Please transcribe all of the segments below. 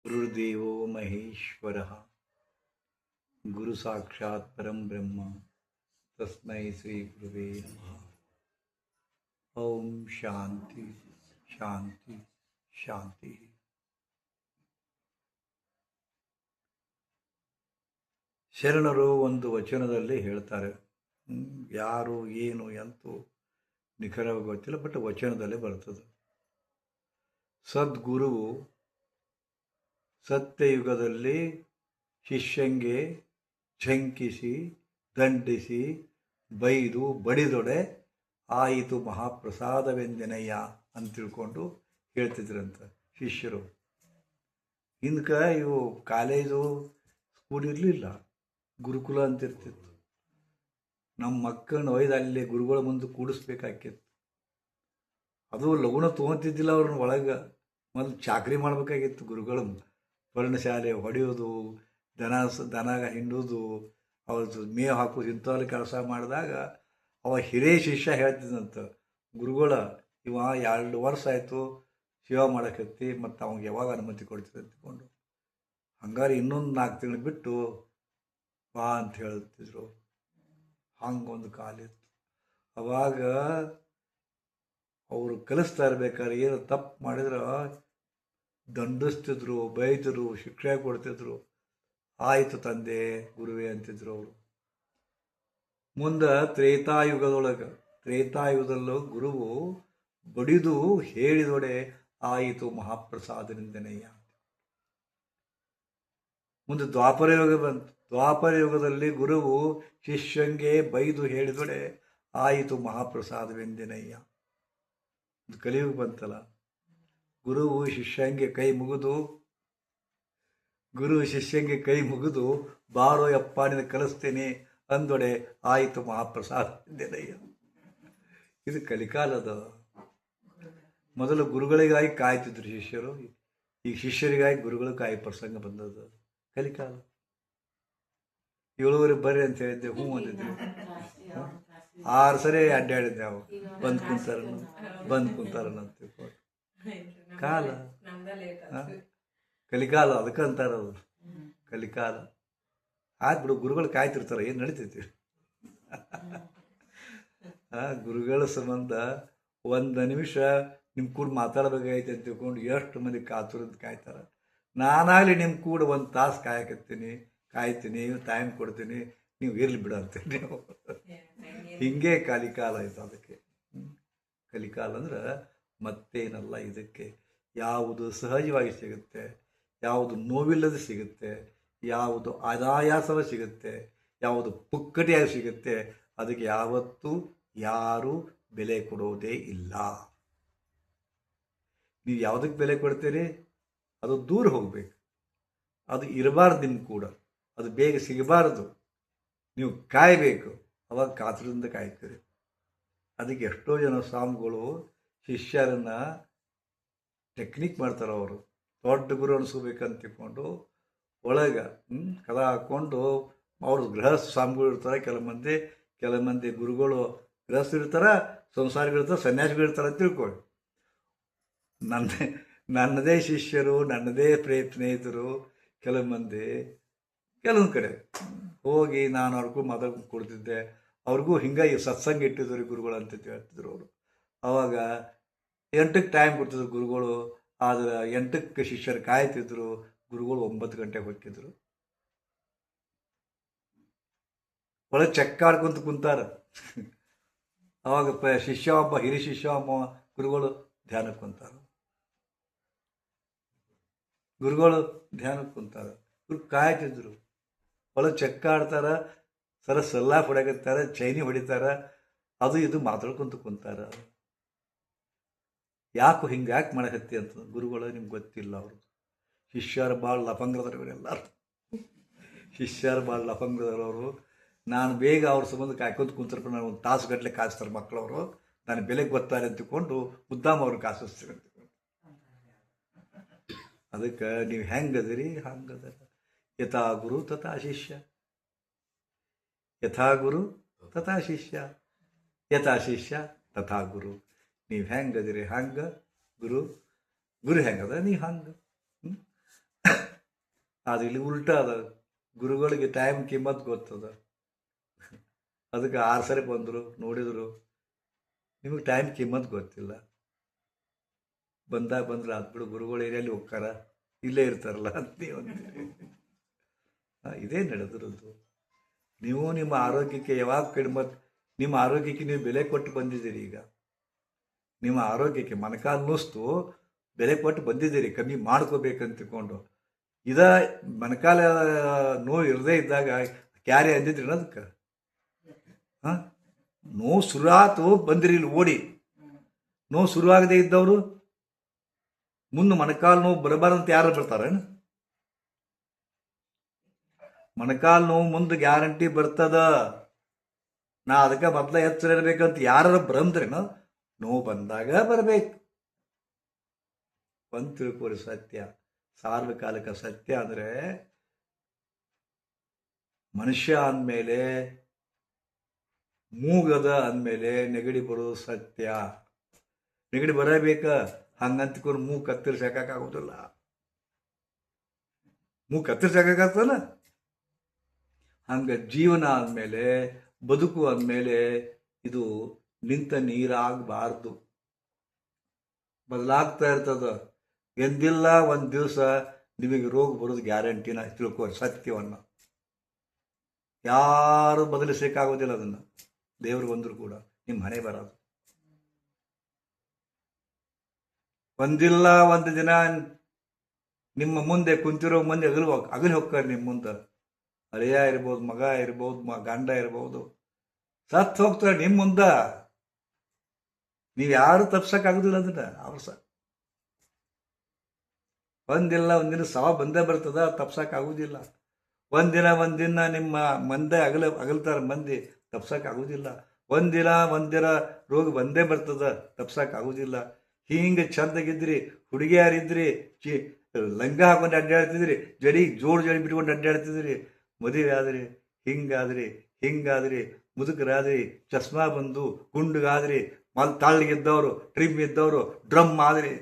ಗುರುರ್ದೇವೋ ಮಹೇಶ್ವರ ಗುರು ಸಾಕ್ಷಾತ್ ಪರಂ ಬ್ರಹ್ಮ ತಸ್ಮೈ ಶ್ರೀ ಗುರುವೇ ನಮಃ. ಓಂ ಶಾಂತಿ ಶಾಂತಿ ಶಾಂತಿ. ಶರಣರು ಒಂದು ವಚನದಲ್ಲಿ ಹೇಳ್ತಾರೆ, ಯಾರು ಏನು ಎಂತೂ ನಿಖರವಾಗಿ ಗೊತ್ತಿಲ್ಲ, ಬಟ್ ವಚನದಲ್ಲೇ ಬರ್ತದೆ. ಸದ್ಗುರುವು ಸತ್ಯಯುಗದಲ್ಲಿ ಶಿಷ್ಯಂಗೆ ಝಂಕಿಸಿ ದಂಡಿಸಿ ಬೈದು ಬಡಿದೊಡೆ ಆಯಿತು ಮಹಾಪ್ರಸಾದವೆಂದೆನಯ್ಯ ಅಂತ ತಿಳ್ಕೊಂಡು ಹೇಳ್ತಿದ್ರಂತ ಶಿಷ್ಯರು. ಹಿಂದಕ್ಕೆ ಇವು ಕಾಲೇಜು ಸ್ಕೂಲ್ ಇರಲಿಲ್ಲ, ಗುರುಕುಲ ಅಂತಿರ್ತಿತ್ತು. ನಮ್ಮ ಮಕ್ಕಳನ್ನ ಒಯ್ದು ಅಲ್ಲಿ ಗುರುಗಳ ಮುಂದೆ ಕೂಡಿಸ್ಬೇಕಾಗಿತ್ತು. ಅದು ಲಗುನ ತೊಗೊತಿದ್ದಿಲ್ಲ ಅವ್ರನ್ನ ಒಳಗೆ, ಮೊದಲು ಚಾಕ್ರಿ ಮಾಡಬೇಕಾಗಿತ್ತು. ಗುರುಗಳು ಪರ್ಣಶಾಲೆ ಹೊಡೆಯೋದು, ದನ ಹಿಂಡೋದು, ಅವ್ರದ್ದು ಮೇವು ಹಾಕೋದು, ಇಂಥವ್ರಲ್ಲಿ ಕೆಲಸ ಮಾಡಿದಾಗ ಅವ ಹಿರಿಯ ಶಿಷ್ಯ ಹೇಳ್ತಿದ್ದಂತ, ಗುರುಗಳ ಇವ 2 ವರ್ಷ ಆಯಿತು ಸೇವಾ ಮಾಡಕತ್ತಿ, ಮತ್ತು ಅವಂಗೆ ಯಾವಾಗ ಅನುಮತಿ ಕೊಡ್ತಿದ್ದೆ ಅಂದ್ಕೊಂಡು, ಹಂಗಾರೆ ಇನ್ನೊಂದು 4 ತಿಂಗಳು ಬಿಟ್ಟು ಬಾ ಅಂತ ಹೇಳ್ತಿದ್ರು. ಹಂಗೊಂದು ಕಾಲಿತ್ತು. ಅವಾಗ ಅವರು ಕಲಿಸ್ತಾ ಇರ್ಬೇಕಾದ್ರೆ ಏನು ತಪ್ಪು ಮಾಡಿದ್ರೆ ದಂಡಿಸ್ತಿದ್ರು, ಬೈದರು, ಶಿಕ್ಷೆ ಕೊಡ್ತಿದ್ರು. ಆಯಿತು ತಂದೆ ಗುರುವೇ ಅಂತಿದ್ರು ಅವರು. ಮುಂದೆ ತ್ರೇತಾಯುಗದಲ್ಲೂ ಗುರುವು ಬಡಿದು ಹೇಳಿದೊಡೆ ಆಯಿತು ಮಹಾಪ್ರಸಾದನಿಂದನೆಯ. ಮುಂದೆ ದ್ವಾಪರ ಯುಗ ಬಂತು. ದ್ವಾಪರ ಯುಗದಲ್ಲಿ ಗುರುವು ಶಿಷ್ಯಂಗೆ ಬೈದು ಹೇಳಿದೊಡೆ ಆಯಿತು ಮಹಾಪ್ರಸಾದವೆಂದೆನಯ್ಯ. ಕಲಿಯುಗ ಬಂತಲ್ಲ, ಗುರು ಶಿಷ್ಯಂಗೆ ಕೈ ಮುಗಿದು ಬಾರೋ ಯಪ್ಪ ನಿನ್ನ ಕಲಿಸ್ತೇನೆ ಅಂದೊಡೆ ಆಯಿತು ಮಹಾಪ್ರಸಾದವೆಂದೆನಯ್ಯ. ಇದು ಕಲಿಕಾಲದ. ಮೊದಲು ಗುರುಗಳಿಗಾಗಿ ಕಾಯ್ತಿದ್ರು ಶಿಷ್ಯರು, ಈಗ ಶಿಷ್ಯರಿಗಾಗಿ ಗುರುಗಳು ಕಾಯಿ ಪ್ರಸಂಗ ಬಂದದ್ದು. ಕಲಿಕಾಲ. 7:30 ಬರ್ರಿ ಅಂತ ಹೇಳಿದ್ದೆ, ಹ್ಞೂ ಅಂದಿದ್ದೆ. 6 ಸರಿ ಅಡ್ಡಾಡಿದ್ದೆ. ನಾವು ಬಂದು ಕುಂತಾರನಂತ ಕಾಲ. ಕಲಿಕಾಲ ಅದಕ್ಕೆ ಅಂತಾರದು, ಕಲಿಕಾಲ. ಆಯ್ತು ಗುರುಗಳು ಕಾಯ್ತಿರ್ತಾರೆ, ಏನು ನಡೀತೈತಿ. ಗುರುಗಳ ಸಂಬಂಧ 1 ನಿಮಿಷ ನಿಮ್ಮ ಕೂಡ ಮಾತಾಡಬೇಕಾಯ್ತು ಅಂತ ತಿಳ್ಕೊಂಡು ಎಷ್ಟು ಮಂದಿ ಕಾತುರಂತ ಕಾಯ್ತಾರೆ. ನಾನಾಗಲಿ ನಿಮ್ಮ ಕೂಡ 1 ತಾಸು ಕಾಯ್ತೀನಿ, ಟೈಮ್ ಕೊಡ್ತೀನಿ, ನೀವು ಇರ್ಲಿ ಬಿಡು ಅಂತೀನಿ. ನೀವು ಹಿಂಗೆ ಕಲಿಕಾಲ ಆಯ್ತು. ಅದಕ್ಕೆ ಕಲಿಕಾಲ ಅಂದ್ರೆ ಮತ್ತೇನಲ್ಲ. ಇದಕ್ಕೆ ಯಾವುದು ಸಹಜವಾಗಿ ಸಿಗುತ್ತೆ, ಯಾವುದು ನೋವಿಲ್ಲದೆ ಸಿಗುತ್ತೆ, ಯಾವುದು ಅನಾಯಾಸವ ಸಿಗುತ್ತೆ, ಯಾವುದು ಪುಕ್ಕಟಿಯಾಗಿ ಸಿಗುತ್ತೆ, ಅದಕ್ಕೆ ಯಾವತ್ತೂ ಯಾರೂ ಬೆಲೆ ಕೊಡೋದೇ ಇಲ್ಲ. ನೀವು ಯಾವುದಕ್ಕೆ ಬೆಲೆ ಕೊಡ್ತೀರಿ, ಅದು ದೂರ ಹೋಗ್ಬೇಕು. ಅದು ಇರಬಾರ್ದು ನಿಮ್ಮ ಕೂಡ, ಅದು ಬೇಗ ಸಿಗಬಾರ್ದು. ನೀವು ಕಾಯಬೇಕು, ಅವಾಗ ಕಾತರದಿಂದ ಕಾಯ್ತೀರಿ. ಅದಕ್ಕೆ ಎಷ್ಟೋ ಜನ ಸ್ವಾಮಿಗಳು ಶಿಷ್ಯರನ್ನ ಟೆಕ್ನಿಕ್ ಮಾಡ್ತಾರೆ. ಅವರು ದೊಡ್ಡ ಗುರು ಅನಿಸ್ಕೋಬೇಕಂತ ತಿಳ್ಕೊಂಡು ಒಳಗೆ ಕದ ಹಾಕ್ಕೊಂಡು ಅವ್ರ ಗೃಹಸ್ಥ ಸ್ವಾಮಿಗಳು ಇರ್ತಾರೆ. ಕೆಲ ಮಂದಿ ಗುರುಗಳು ಗೃಹಸ್ಥರು ಇರ್ತಾರೆ, ಸಂಸಾರಿಗಳಿರ್ತಾರೆ, ಸನ್ಯಾಸಿಗಳಿರ್ತಾರೆ ಅಂತ ತಿಳ್ಕೊಳ್ಳಿ. ನನ್ನದೇ ಶಿಷ್ಯರು, ನನ್ನದೇ ಸ್ನೇಹಿತರು ಕೆಲವೊಂದು ಕಡೆ ಹೋಗಿ ನಾನು ಅವ್ರಿಗೂ ಮಾತಾಡ್ಕೊಂಡು ಕೊಡ್ತಿದ್ದೆ. ಅವ್ರಿಗೂ ಹಿಂಗಾಗಿ ಸತ್ಸಂಗ ಇಟ್ಟಿದ್ರು ಗುರುಗಳು ಅಂತ ಹೇಳ್ತಿದ್ರು ಅವರು. ಆವಾಗ 8ಕ್ಕೆ ಟೈಮ್ ಕೊಡ್ತಿದ್ರು ಗುರುಗಳು, ಆದರೆ 8ಕ್ಕೆ ಶಿಷ್ಯರು ಕಾಯ್ತಿದ್ರು. ಗುರುಗಳು 9 ಗಂಟೆಗೆ ಹೋಗ್ತಿದ್ರು. ಒಳಗೆ ಚೆಕ್ಕಾಡ್ಕೊಂತ ಕುಂತಾರ. ಅವಾಗ ಹಿರಿ ಶಿಷ್ಯ ಒಬ್ಬ ಗುರುಗಳು ಧ್ಯಾನಕ್ಕೆ ಕುಂತಾರ. ಗುರು ಕಾಯ್ತಿದ್ರು. ಒಳಗೆ ಚೆಕ್ಕಾಡ್ತಾರ, ಸೆಲ್ಲ ಹೊಡಕತ್ತಾರ, ಚೈನಿ ಹೊಡಿತಾರ, ಅದು ಇದು ಮಾತಾಡ್ಕೊಂತ ಕುಂತಾರ. ಯಾಕೆ ಮಾಡಕತ್ತಿ ಅಂತ ಗುರುಗಳು ನಿಮ್ಗೆ ಗೊತ್ತಿಲ್ಲ. ಅವರು ಶಿಷ್ಯರು ಭಾಳ ಲಫಂಗದವ್ರು. ಇವರೆಲ್ಲರೂ ಶಿಷ್ಯರು ಭಾಳ ಲಫಂಗದವರು. ನಾನು ಬೇಗ ಅವ್ರ ಸಂಬಂಧ ಕಾಯ್ಕೊಂತ ಕುಂತಿರ್ಪ, ನಾನು 1 ತಾಸು ಗಟ್ಟಲೆ ಕಾಯಿಸ್ತಾರೆ ಮಕ್ಕಳವರು. ನಾನು ಬೆಲೆಗೆ ಗೊತ್ತಾರೆ ಅಂತಕೊಂಡು ಮುದ್ದಾಮ ಅವ್ರು ಕಾಯಿಸ್ತೀರಿ ಅಂತ. ಅದಕ್ಕೆ ನೀವು ಹೆಂಗದಿರಿ ಹಂಗದರ. ಯಥಾ ಗುರು ತಥಾ ಶಿಷ್ಯ, ಯಥಾ ಗುರು ತಥಾ ಶಿಷ್ಯ, ಯಥಾ ಶಿಷ್ಯ ತಥಾ ಗುರು. ನೀವು ಹೆಂಗದಿರಿ ಹಂಗೆ ಗುರು, ಗುರು ಹೆಂಗದ ನೀ ಹಂಗೆ. ಅದು ಇಲ್ಲಿ ಉಲ್ಟಾ ಅದ. ಗುರುಗಳಿಗೆ ಟೈಮ್ ಕಿಮ್ಮತ್ ಗೊತ್ತದ. ಅದಕ್ಕೆ 6 ಸರಿ ಬಂದರು ನೋಡಿದರು. ನಿಮಗೆ ಟೈಮ್ ಕಿಮ್ಮತ್ ಗೊತ್ತಿಲ್ಲ. ಬಂದಾಗ ಬಂದ್ರೆ ಬಿಡು, ಗುರುಗಳು ಏರಿಯಲ್ಲಿ ಹೋಗ್ತಾರ, ಇಲ್ಲೇ ಇರ್ತಾರಲ್ಲ ಅಂತ ನೀವು ಅಂತೀರಿ. ಇದೇ ನಡೆದಿರೋದು. ನೀವು ನಿಮ್ಮ ಆರೋಗ್ಯಕ್ಕೆ ಯಾವಾಗ ಕಡಿಮೆ, ನಿಮ್ಮ ಆರೋಗ್ಯಕ್ಕೆ ನೀವು ಬೆಲೆ ಕೊಟ್ಟು ಬಂದಿದ್ದೀರಿ. ಈಗ ನಿಮ್ಮ ಆರೋಗ್ಯಕ್ಕೆ ಮೊಣಕಾಲು ನುಸ್ತು ಬೆಲೆ ಕೊಟ್ಟು ಬಂದಿದ್ದೀರಿ, ಕಮ್ಮಿ ಮಾಡ್ಕೋಬೇಕಂತಕೊಂಡು. ಮೊಣಕಾಲ ನೋವು ಇರದೇ ಇದ್ದಾಗ ಕ್ಯಾರೆ ಅಂದಿದ್ರಿ ಅದಕ್ಕೆ. ಹಾಂ, ನೋವು ಶುರುವಾತು ಬಂದಿರಿ ಇಲ್ಲಿ ಓಡಿ. ನೋವು ಶುರುವಾಗದೇ ಇದ್ದವರು ಮುಂದೆ ಮೊಣಕಾಲು ನೋವು ಬರಬಾರ್ದಂತ ಯಾರು ಬರ್ತಾರೇನು? ಮೊಣಕಾಲು ನೋವು ಮುಂದೆ ಗ್ಯಾರಂಟಿ ಬರ್ತದ. ನಾ ಅದಕ್ಕೆ ಮೊದಲ ಎಚ್ಚರ ಇರಬೇಕಂತ ಯಾರು ಬರಂದ್ರೇನು? ನೋವು ಬಂದಾಗ ಬರಬೇಕು. ಒಂದು ತಿಳ್ಕೊರಿ, ಸತ್ಯ, ಸಾರ್ವಕಾಲಿಕ ಸತ್ಯ ಅಂದರೆ ಮನುಷ್ಯ ಅಂದಮೇಲೆ, ಮೂಗದ ಅಂದಮೇಲೆ ನೆಗಡಿ ಬರೋದು ಸತ್ಯ. ನೆಗಡಿ ಬರಬೇಕ, ಹಂಗಂತಕೊಂಡು ಮೂಗು ಕತ್ತರಿಸಾಕಾಗೋದಿಲ್ಲ. ಮೂಗು ಕತ್ತರಿಸಾಕಾಗತ್ತಲ್ಲ. ಹಂಗೆ ಜೀವನ ಅಂದಮೇಲೆ, ಬದುಕು ಅಂದಮೇಲೆ ಇದು ನಿಂತ ನೀರಾಗಬಾರ್ದು, ಬದಲಾಗ್ತಾ ಇರ್ತದ. ಎಂದಿಲ್ಲ ಒಂದು ದಿವಸ ನಿಮಗೆ ರೋಗ ಬರೋದು ಗ್ಯಾರಂಟಿನ, ತಿಳ್ಕೊರಿ ಸತ್ಯವನ್ನು. ಯಾರು ಬದಲಿಸೋಕ್ಕಾಗೋದಿಲ್ಲ ಅದನ್ನು, ದೇವ್ರು ಬಂದರೂ ಕೂಡ ನಿಮ್ಮ ಹಣೆ ಬರೋದು. ಒಂದಿಲ್ಲ ಒಂದು ದಿನ ನಿಮ್ಮ ಮುಂದೆ ಕುಂತಿರೋ ಮಂದಿ ಅಗಲಿ ಹೋಗ್ತಾರೆ. ನಿಮ್ಮ ಮುಂದೆ ಅಳಿಯ ಇರ್ಬೋದು, ಮಗ ಇರ್ಬೋದು, ಗಂಡ ಇರ್ಬೋದು, ಸತ್ತು ಹೋಗ್ತಾರೆ ನಿಮ್ಮ ಮುಂದೆ. ನೀವು ಯಾರು ತಪ್ಸಕ್ಕಾಗೋದಿಲ್ಲ ಅದನ್ನ. ಒಂದಿಲ್ಲ ಒಂದಿನ ಸಾವು ಬಂದೇ ಬರ್ತದ, ತಪ್ಸಕ್ಕಾಗೋದಿಲ್ಲ. ಒಂದಿನ ನಿಮ್ಮ ಮಂದೆ ಅಗಲ್ತಾರ ಮಂದಿ, ತಪ್ಸಕ್ಕಾಗೋದಿಲ್ಲ. ಒಂದಿನ ರೋಗ ಬಂದೇ ಬರ್ತದ, ತಪ್ಸಕ್ಕಾಗೋದಿಲ್ಲ. ಹಿಂಗೆ ಚಂದಾಗಿದ್ರಿ, ಹುಡುಗಿಯಾರಿದ್ರಿ, ಲಂಗ ಹಾಕೊಂಡು ಅಡ್ಡಾಡ್ತಿದ್ರಿ, ಜೋಡಿ ಬಿಟ್ಕೊಂಡು ಅಡ್ಡಾಡ್ತಿದ್ರಿ. ಮದುವೆ ಆದ್ರಿ, ಹಿಂಗಾದ್ರಿ, ಮುದುಕರಾದ್ರಿ, ಚಸ್ಮಾ ಬಂದು ಗುಂಡುಗಾದ್ರಿ, ತಾಳಿಗಿದ್ದವರು, ಟ್ರಿಮ್ ಇದ್ದವರು ಡ್ರಮ್ ಆದ್ರಿ.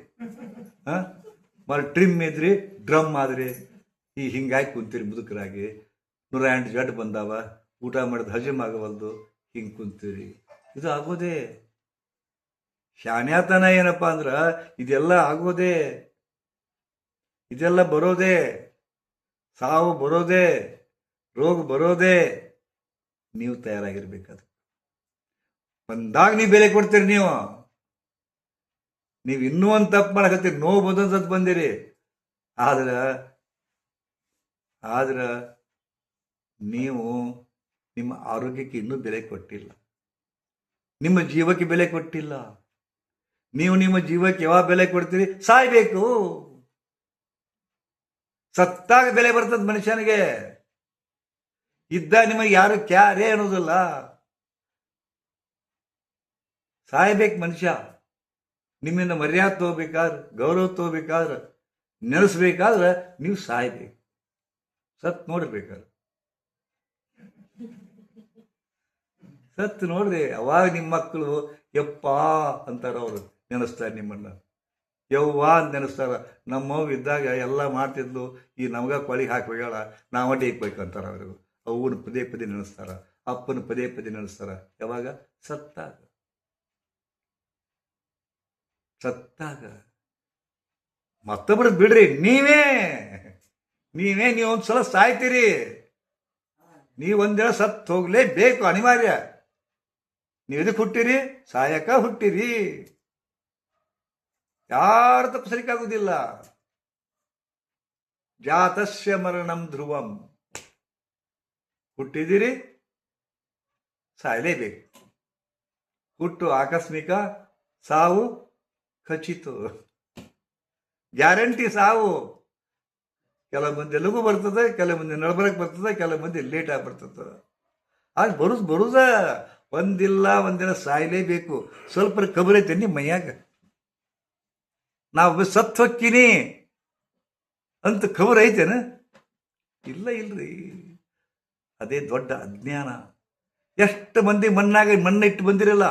ಟ್ರಿಮ್ ಇದ್ರಿ, ಡ್ರಮ್ ಆದ್ರಿ. ಹಿಂಗಾಗಿ ಕುಂತೀರಿ ಮುದುಕರಾಗಿ. 108 ಜಡ್ ಬಂದಾವ, ಊಟ ಮಾಡಿದ ಹಜಮ್ ಆಗವಲ್ದು, ಹಿಂಗೆ ಕುಂತೀರಿ. ಇದು ಆಗೋದೇ ಶಾನ್ಯಾತನ. ಏನಪ್ಪ ಅಂದ್ರೆ ಇದೆಲ್ಲ ಆಗೋದೇ, ಇದೆಲ್ಲ ಬರೋದೇ, ಸಾವು ಬರೋದೇ, ರೋಗ ಬರೋದೇ ನೀವು ತಯಾರಾಗಿರ್ಬೇಕದು. ಬಂದಾಗ ನೀವು ಬೆಲೆ ಕೊಡ್ತೀರಿ. ನೀವು ಇನ್ನೂ ಒಂದು ತಪ್ಪು ಮಾಡಕತ್ತೀರಿ, ನೋವು ಬಂದಂತ ಬಂದಿರಿ. ಆದ್ರೆ ನೀವು ನಿಮ್ಮ ಆರೋಗ್ಯಕ್ಕೆ ಇನ್ನೂ ಬೆಲೆ ಕೊಟ್ಟಿಲ್ಲ, ನಿಮ್ಮ ಜೀವಕ್ಕೆ ಬೆಲೆ ಕೊಟ್ಟಿಲ್ಲ. ನೀವು ನಿಮ್ಮ ಜೀವಕ್ಕೆ ಯಾವಾಗ ಬೆಲೆ ಕೊಡ್ತೀರಿ? ಸಾಯ್ಬೇಕು. ಸತ್ತಾಗ ಬೆಲೆ ಬರ್ತದ ಮನುಷ್ಯನಿಗೆ. ಇದ್ದ ನಿಮಗೆ ಯಾರು ಕ್ಯಾರೇ ಅನ್ನೋದಿಲ್ಲ. ಸಾಯ್ಬೇಕು ಮನುಷ್ಯ. ನಿಮ್ಮಿಂದ ಮರ್ಯಾದೆ ತಗೋಬೇಕಾದ್ರೆ, ಗೌರವ ತಗೋಬೇಕಾದ್ರೆ, ನೆನೆಸ್ಬೇಕಾದ್ರೆ ನೀವು ಸಾಯ್ಬೇಕು. ಸತ್ ನೋಡ್ಬೇಕಾದ್ರೆ, ಸತ್ತು ನೋಡ್ರಿ, ಅವಾಗ ನಿಮ್ಮ ಮಕ್ಕಳು ಯಪ್ಪ ಅಂತಾರ, ಅವರು ನೆನೆಸ್ತಾರೆ ನಿಮ್ಮನ್ನ. ಯವ್ವ ಅಂತ ನೆನೆಸ್ತಾರ. ನಮ್ಮವ್ವ ಇದ್ದಾಗ ಎಲ್ಲ ಮಾಡ್ತಿದ್ಲು, ಈ ನಮ್ಗ ಕೊಳಿಗೆ ಹಾಕಿ ಹೋಗ್ಯಾಳ, ನಾವು ಅಡ್ಡಿ ಇಕ್ಬೇಕಂತಾರ. ಅವ್ರಿಗೂ ಅವ್ವನ ಪದೇ ಪದೇ ನೆನೆಸ್ತಾರ, ಅಪ್ಪನ ಪದೇ ಪದೇ ನೆನೆಸ್ತಾರ. ಯಾವಾಗ? ಸತ್ತಾಗ. ಮತ್ತೊಬ್ಬರು ಬಿಡ್ರಿ, ನೀವು ಒಂದ್ಸಲ ಸಾಯ್ತೀರಿ. ನೀವೊಂದಿನ ಸತ್ತು ಹೋಗ್ಲೇಬೇಕು, ಅನಿವಾರ್ಯ. ನೀವು ಎದಕ್ಕೆ ಹುಟ್ಟಿರಿ? ಸಾಯಕ ಹುಟ್ಟಿರಿ. ಯಾರು ತಪ್ಪಿಸಲಿಕ್ಕಾಗುವುದಿಲ್ಲ. ಜಾತಸ್ಯ ಮರಣಂ ಧ್ರುವಂ. ಹುಟ್ಟಿದಿರಿ, ಸಾಯಲೇಬೇಕು. ಹುಟ್ಟು ಆಕಸ್ಮಿಕ, ಸಾವು ಖಚಿತ, ಗ್ಯಾರಂಟಿ ಸಾವು. ಕೆಲವು ಮಂದಿ ಲಘು ಬರ್ತದೆ, ಕೆಲವು ಮಂದಿ ನಡಬರಕ್ಕೆ ಬರ್ತದೆ, ಕೆಲವು ಮಂದಿ ಲೇಟ್ ಆಗಿ ಬರ್ತದೆ. ಆಗ ಬರುದ ಒಂದಿಲ್ಲ ಒಂದಿನ ಸಾಯಲೇಬೇಕು. ಸ್ವಲ್ಪ ಕಬರೈತೆ ನಿಮ್ಮ ಮೈಯಾಗ, ನಾವು ಸತ್ತು ಹೊಕ್ಕಿನಿ ಅಂತ ಖಬರ್ ಐತೇನ? ಇಲ್ರಿ. ಅದೇ ದೊಡ್ಡ ಅಜ್ಞಾನ. ಎಷ್ಟು ಮಂದಿ ಮಣ್ಣಿಟ್ಟು ಬಂದಿರಲ್ಲ,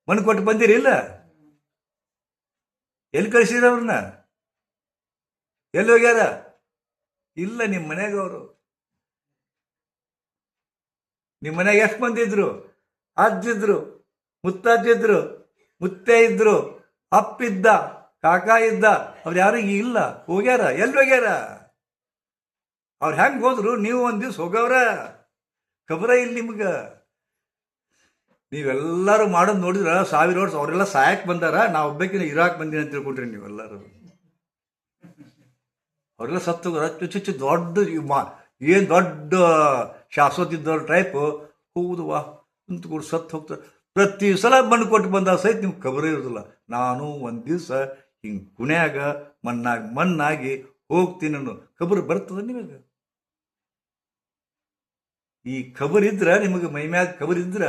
ಮಣ್ಣು ಕೊಟ್ಟು ಬಂದಿರಿಲ್ಲ? ಎಲ್ಲಿ ಕಳಿಸಿದ್ರ ಅವ್ರನ್ನ? ಎಲ್ಲಿ ಹೋಗ್ಯಾರ? ಇಲ್ಲ, ನಿಮ್ಮ ಮನೆಯವರು. ನಿಮ್ಮ ಮನೆಗೆ ಎಷ್ಟು ಮಂದಿ ಇದ್ರು? ಅಜ್ಜಿದ್ರು, ಮುತ್ತಜ್ಜಿದ್ರು, ಮುತ್ತೆ ಇದ್ರು, ಅಪ್ಪಿದ್ದ, ಕಾಕ ಇದ್ದ. ಅವ್ರು ಯಾರು ಇಲ್ಲ, ಹೋಗ್ಯಾರ. ಎಲ್ಲಿ ಹೋಗ್ಯಾರ? ಅವ್ರು ಹೆಂಗೆ ಹೋದ್ರು? ನೀವು ಒಂದು ದಿವ್ಸ ಹೋಗವ್ರ ಖಬರ ಇಲ್ಲ ನಿಮ್ಗೆ. ನೀವೆಲ್ಲರೂ ಮಾಡೋದು ನೋಡಿದ್ರ 1000 ವರ್ಷ ಅವರೆಲ್ಲ ಸಾಯಕ್ ಬಂದಾರ, ನಾವು ಒಬ್ಬಕಿನ ಇರಾಕ್ ಬಂದಿನ ಅಂತ ತಿಳ್ಕೊಂಡ್ರಿ ನೀವೆಲ್ಲರೂ. ಅವರೆಲ್ಲ ಸತ್ತು ಚುಚ್ಚು ದೊಡ್ಡ ಏನು ದೊಡ್ಡ ಶಾಶ್ವತ ಇದ್ದವ್ರ ಟೈಪ್ ಹೌದುವಾ ಅಂತ ಕೂಡ ಸತ್ತು ಹೋಗ್ತಾರೆ. ಪ್ರತಿ ಸಲ ಮಣ್ಣು ಕೊಟ್ಟು ಬಂದಾಗ ಸಹಿತ ನಿಮ್ಗೆ ಖಬರೇ ಇರೋದಿಲ್ಲ. ನಾನು ಒಂದು ದಿವಸ ಹಿಂಗೆ ಕುಣ್ಯಾಗ ಮಣ್ಣಾಗಿ ಹೋಗ್ತೀನಿ ಅನ್ನೋ ಖಬರ್ ಬರ್ತದೆ ನಿಮಗೆ. ಈ ಖಬರ್ ಇದ್ರ ನಿಮಗೆ ಮೈಮ್ಯಾಗ ಖಬರ್ ಇದ್ರ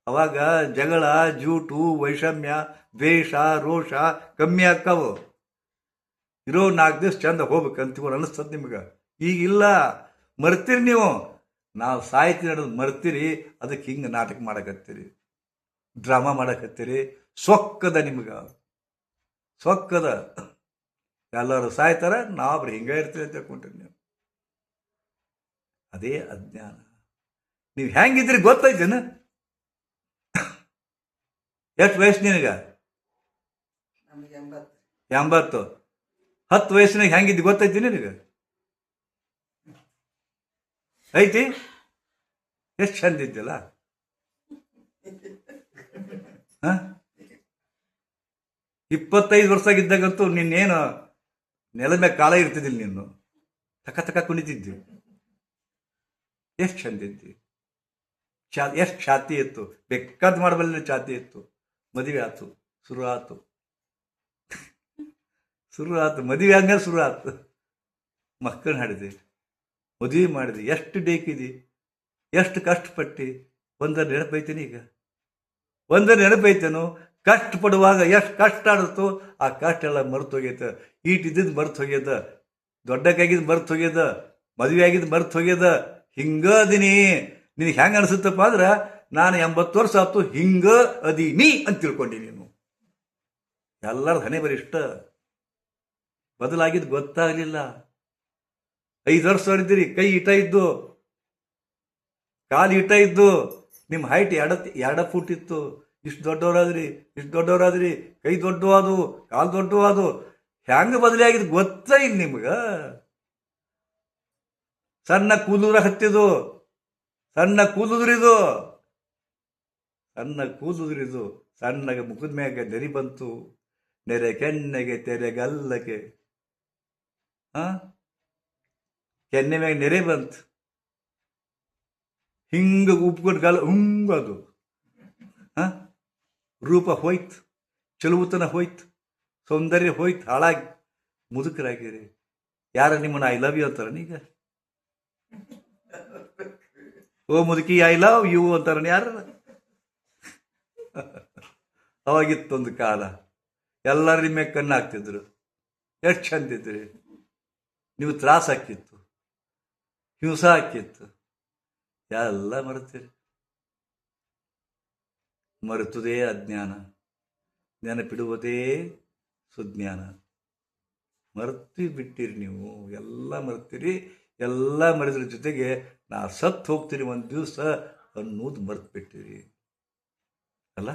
ಅವಾಗ ಜಗಳ, ಜೂಟು, ವೈಷಮ್ಯ, ದ್ವೇಷ, ರೋಷ ಕಮ್ಮಿ ಆಕ್ಕಾವು. ಇರೋ 4 ದಿವಸ ಚಂದ ಹೋಗ್ಬೇಕಂತ ಅನಿಸ್ತದೆ ನಿಮ್ಗೆ. ಈಗಿಲ್ಲ, ಮರ್ತೀರಿ ನೀವು. ನಾವು ಸಾಯ್ತೀವಿ ಅನ್ನೋದು ಮರ್ತೀರಿ. ಅದಕ್ಕೆ ಹಿಂಗೆ ನಾಟಕ ಮಾಡಕತ್ತೀರಿ, ಡ್ರಾಮಾ ಮಾಡಕತ್ತೀರಿ. ಸೊಕ್ಕದ ನಿಮ್ಗೆ, ಸೊಕ್ಕದ. ಎಲ್ಲರೂ ಸಾಯ್ತಾರ, ನಾವು ಹಿಂಗೆ ಇರ್ತೀವಿ ಅಂತ ತಿಳ್ಕೊಂಡ್ರಿ ನೀವು. ಅದೇ ಅಜ್ಞಾನ. ನೀವು ಹೆಂಗಿದ್ರಿ ಗೊತ್ತೈತೇನ? ಎಷ್ಟು ವಯಸ್ಸು ನಿನಗ? 80. 10 ವಯಸ್ಸಿನಾಗ ಹೆಂಗಿದ್ದು ಗೊತ್ತೈತಿ ನಿನಗೆ? ಐತಿ? ಎಷ್ಟು ಚಂದ ಇದ್ದಿಲ್ಲ? 25 ವರ್ಷಾಗಿದ್ದಾಗಂತೂ ನಿನ್ನೇನು ನೆಲದ ಮ್ಯಾಗ ಕಾಲ ಇರ್ತಿದ್ದಿಲ್ಲ. ನೀನು ತಕ ಕುಣಿತಿದ್ದಿ. ಎಷ್ಟು ಚಂದ ಇದ್ದಿ. ಎಷ್ಟು ಛಾತಿ ಇತ್ತು, ಬೇಕಾದ ಮಾಡಬಲ್ಲ ಛಾತಿ ಇತ್ತು. ಮದುವೆ ಆತು, ಶುರು ಆತು. ಮದುವೆ ಆದ್ಮೇಲೆ ಶುರು ಆತು. ಮಕ್ಕಳು ಹಾಡಿದೆ, ಮದುವೆ ಮಾಡಿದೆ. ಎಷ್ಟು ಡೇಕಿದಿ, ಎಷ್ಟು ಕಷ್ಟಪಟ್ಟು. ಒಂದರ ನೆನಪೈತೇನೆ ಈಗ? ಒಂದರ ನೆನಪೈತೇನು? ಕಷ್ಟಪಡುವಾಗ ಎಷ್ಟು ಕಷ್ಟ ಆಡುತ್ತೋ ಆ ಕಷ್ಟ ಎಲ್ಲ ಮರೆತು ಹೋಗ್ಯದ. ಈಟಿದ್ದು ಮರೆತು ಹೋಗ್ಯದ, ದೊಡ್ಡಕ್ಕಾಗಿದ್ದು ಮರೆತು ಹೋಗ್ಯದ, ಮದುವೆ ಆಗಿದ್ದು ಮರೆತು ಹೋಗ್ಯದ. ಹಿಂಗ ಅದೀನಿ. ನಿನಗೆ ಹೆಂಗೆ ಅನಿಸುತ್ತಪ್ಪ ಅಂದ್ರೆ ನಾನು 80 ವರ್ಷ ಆಯ್ತು ಹಿಂಗ ಅದೀನಿ ಅಂತ ತಿಳ್ಕೊಂಡಿ ನೀನು. ಎಲ್ಲರ ಹಣೆ ಬರೀ ಇಷ್ಟ. ಬದಲಾಗಿದ್ದು ಗೊತ್ತಾಗಲಿಲ್ಲ. 5 ವರ್ಷ ಹೊಡಿದಿರಿ, ಕೈ ಇಟ ಇದ್ದು, ಕಾಲು ಇಟ ಇದ್ದು, ನಿಮ್ಮ ಹೈಟ್ 2 ಫೂಟ್ ಇತ್ತು. ಇಷ್ಟು ದೊಡ್ಡವರಾದ್ರಿ, ಕೈ ದೊಡ್ಡವಾದು, ಕಾಲು ದೊಡ್ಡವಾದು. ಹೆಂಗೆ ಬದಲಾಗಿದ್ದು ಗೊತ್ತಾ ಇಲ್ಲ ನಿಮ್ಗೆ? ಸಣ್ಣ ಕೂದಲ ಹತ್ತಿದು, ಸಣ್ಣ ಕೂದುದ್ರಿದು, ಸಣ್ಣಗೆ ಮುಖದ ಮ್ಯಾಗ ನೆರಿ ಬಂತು. ನೆರೆ ಕೆನ್ನೆಗೆ ತೆರೆಗಲ್ಲಕ್ಕೆ, ಕೆನ್ನೆ ಮ್ಯಾಗ ನೆರೆ ಬಂತು. ಹಿಂಗ ಉಪ್ಕೊಂಡು ಗಲ್ಲ ಅದು. ರೂಪ ಹೋಯ್ತು, ಚಲುವುತನ ಹೋಯ್ತು, ಸೌಂದರ್ಯ ಹೋಯ್ತು, ಹಾಳಾಗಿ ಮುದುಕರಾಗಿರಿ. ಯಾರ ನಿಮ್ಮನ್ನ ಐ ಲವ್ ಯು ಅಂತಾರ ಈಗ? ಓ ಮುದುಕಿ ಐ ಲವ್ ಯು ಅಂತಾರ ಯಾರ? ಅವಾಗಿತ್ತೊಂದು ಕಾಲ. ಎಲ್ಲರ ನಿಮ್ಮ ಕಣ್ಣು ಹಾಕ್ತಿದ್ರು. ಎಷ್ಟು ಚಂದಿದ್ರಿ ನೀವು. ತ್ರಾಸ ಹಾಕಿತ್ತು, ಹಿಂಸ ಹಾಕಿತ್ತು. ಎಲ್ಲ ಮರೆತೀರಿ. ಮರೆತುದೇ ಅಜ್ಞಾನ, ನೆನಪಿಡುವುದೇ ಸುಜ್ಞಾನ. ಮರ್ತಿ ಬಿಟ್ಟಿರಿ ನೀವು. ಎಲ್ಲ ಮರ್ತೀರಿ. ಎಲ್ಲ ಮರೆದ್ರ ಜೊತೆಗೆ ನಾ ಸತ್ತು ಹೋಗ್ತೀರಿ ಒಂದು ದಿವಸ ಅನ್ನೋದು ಮರ್ತು ಬಿಟ್ಟಿರಿ ಅಲ್ಲ?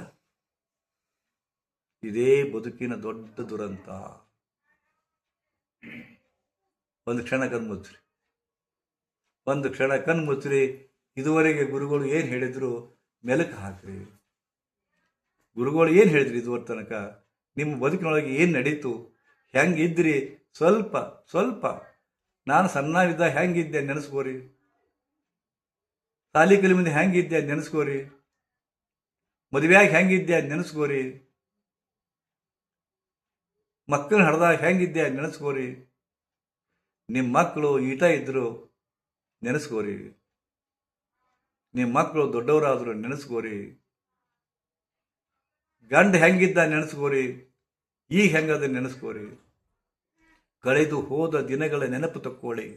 ಇದೇ ಬದುಕಿನ ದೊಡ್ಡ ದುರಂತ. ಒಂದು ಕ್ಷಣ ಕಣ್ಮುಚ್ಚ್ರಿ. ಇದುವರೆಗೆ ಗುರುಗಳು ಏನು ಹೇಳಿದ್ರು ಮೆಲುಕು ಹಾಕ್ರಿ. ಗುರುಗಳು ಏನು ಹೇಳಿದ್ರಿ ಇದುವರೆ ತನಕ? ನಿಮ್ಮ ಬದುಕಿನೊಳಗೆ ಏನು ನಡೀತು, ಹೆಂಗಿದ್ರಿ? ಸ್ವಲ್ಪ ನಾನು ಸಣ್ಣವಿದ್ದ ಹೆಂಗಿದ್ದೆ ನೆನೆಸ್ಕೋರಿ. ಸಾಲಿ ಕಲಿ ಮುಂದೆ ಹೆಂಗಿದ್ದೆ ನೆನೆಸ್ಕೋರಿ. ಮದುವೆಯಾಗಿ ಹೆಂಗಿದ್ದೆ ನೆನೆಸ್ಕೋರಿ. ಮಕ್ಕಳನ್ನ ಹಡ್ದಾಗ ಹೆಂಗಿದ್ದೆ ನೆನೆಸ್ಕೋರಿ. ನಿಮ್ಮ ಮಕ್ಕಳು ಈಟ ಇದ್ರು ನೆನೆಸ್ಕೋರಿ. ನಿಮ್ಮ ಮಕ್ಕಳು ದೊಡ್ಡವರಾದ್ರು ನೆನೆಸ್ಕೋರಿ. ಗಂಡ ಹೆಂಗಿದ್ದ ನೆನೆಸ್ಕೋರಿ. ಈಗ ಹೆಂಗದ ನೆನೆಸ್ಕೋರಿ. ಕಳೆದು ಹೋದ ದಿನಗಳ ನೆನಪು ತಕ್ಕೊಳ್ಳಿ.